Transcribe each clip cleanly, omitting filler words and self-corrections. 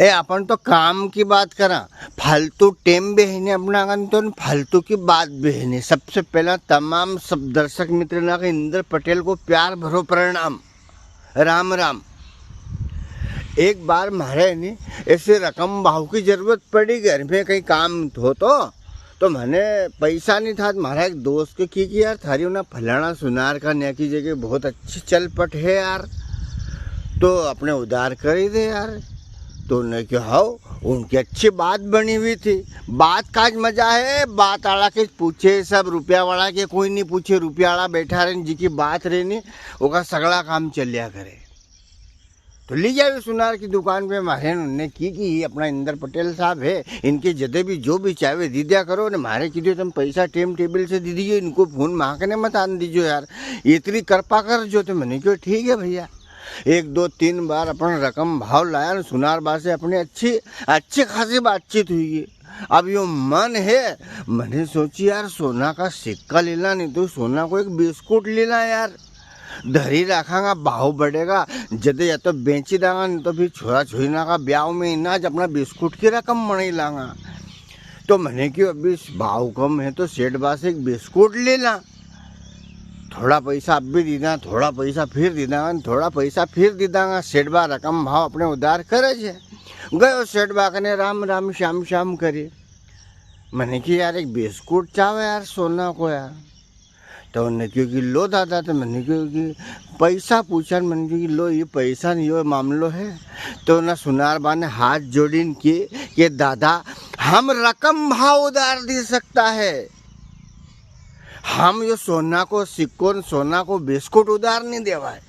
ए आपण तो काम की बात करा, फालतू टेम बहने अपना तो फालतू की बात बहने। सबसे पहला तमाम सब दर्शक मित्र ना इंद्र पटेल को प्यार भरो प्रणाम, राम राम। एक बार मारे ने ऐसे रकम भाव की जरूरत पड़ी, घर में कहीं काम हो तो मैंने पैसा नहीं था। हमारा एक दोस्त के की यार थारी ना फलाना सुनार का न्या की जगह बहुत अच्छी चल पट है यार, तो अपने उधार कर ही दे यार। तो उन्होंने कहा हाओ, उनकी अच्छी बात बनी हुई थी। बात का मजा है, बात आला के पूछे सब, रुपया वाला के कोई नहीं पूछे। रुपया वाला बैठा रहे जी की बात रहनी, वो सगड़ा काम चलिया करे। तो ली जाए सुनार की दुकान पे मारे उन्होंने की अपना इंद्र पटेल साहब है, इनके जदे भी जो भी चाहे दे दिया करो ने। मारे कीधे तुम पैसा टेम टेबल से दे दीजिए, इनको फोन मांगने मत आन दीजिए यार, इतनी कृपा कर जो। तो मैंने क्यों ठीक है भैया। एक दो तीन बार अपन रकम भाव लाया ना सुनार बा से, अपने अच्छी खासी बातचीत हुई है। अब यो मन है, मैंने सोची यार सोना का सिक्का लेना, नहीं तो सोना को एक बिस्कुट लेना यार। धरी रखांगा भाव बढ़ेगा, जदे या तो बेची दांगा, नहीं तो फिर छोरा छोरीना का ब्याह में इनाज अपना बिस्कुट की रकम मणि लांगा। तो मैंने क्यों अभी भाव कम है तो सेठ बा से एक बिस्कुट लेना। थोड़ा पैसा अब भी दीदा, थोड़ा पैसा फिर दीदा, थोड़ा पैसा फिर दीदा। सेठ बा रकम भाव अपने उधार करे छे। गयो सेठ बा कने राम राम श्याम श्याम करे। मैंने कि यार एक बिस्कुट चाहे यार सोना को यार। तो उन्होंने क्योंकि लो दादा, तो मैंने क्योंकि पैसा पूछा, मैंने क्योंकि लो ये पैसा नहीं यो मामलो है। तो ना सुनार बा ने हाथ जोड़ीन कि दादा हम रकम भाव उधार दे सकता है, हम यो सोना को सिक्को सोना को बिस्कुट उधार नहीं देवा है।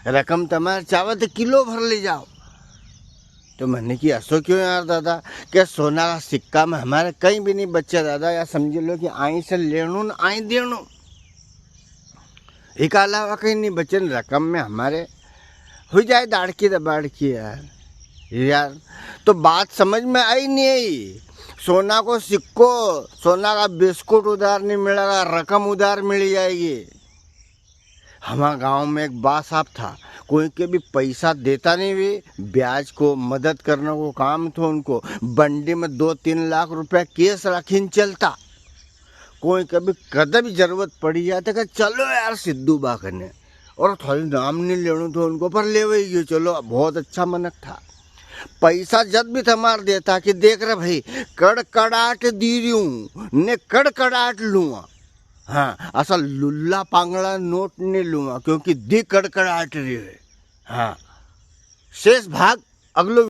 रकम तुम्हारे चाहे तो किलो भर ले जाओ। तो मैंने कि ऐसो क्यों यार दादा, क्या सोना का सिक्का में हमारे कहीं भी नहीं बच्चा दादा, या समझ लो कि आई से लेणू न आई देणू, एक अलावा कहीं नहीं बचन। रकम में हमारे हो जाए दाड़की दबाड़की यार। तो बात समझ में आई नहीं आई। सोना को सिक्को सोना का बिस्कुट उधार नहीं मिलेगा, रकम उधार मिल जाएगी। हमारे गांव में एक बा साहब था, कोई के भी पैसा देता नहीं, भी ब्याज को मदद करने को काम था उनको। बंडी में 2-3 लाख रुपया केस रखीन चलता। कोई कभी कदम भी जरूरत पड़ी जाए तो चलो यार सिद्धू बा करने, और थोड़ी नाम नहीं लेना तो उनको पर ले वही चलो। बहुत अच्छा मनक था। पैसा जब भी थमार देता कि देख रहे भाई कड़कड़ाट दी रही हूँ ने कड़कड़ाट लूँगा, हाँ असा लुल्ला पांगड़ा नोट नहीं लूँगा, क्योंकि दी कड़कड़ाट रही है। हाँ शेष भाग अगलो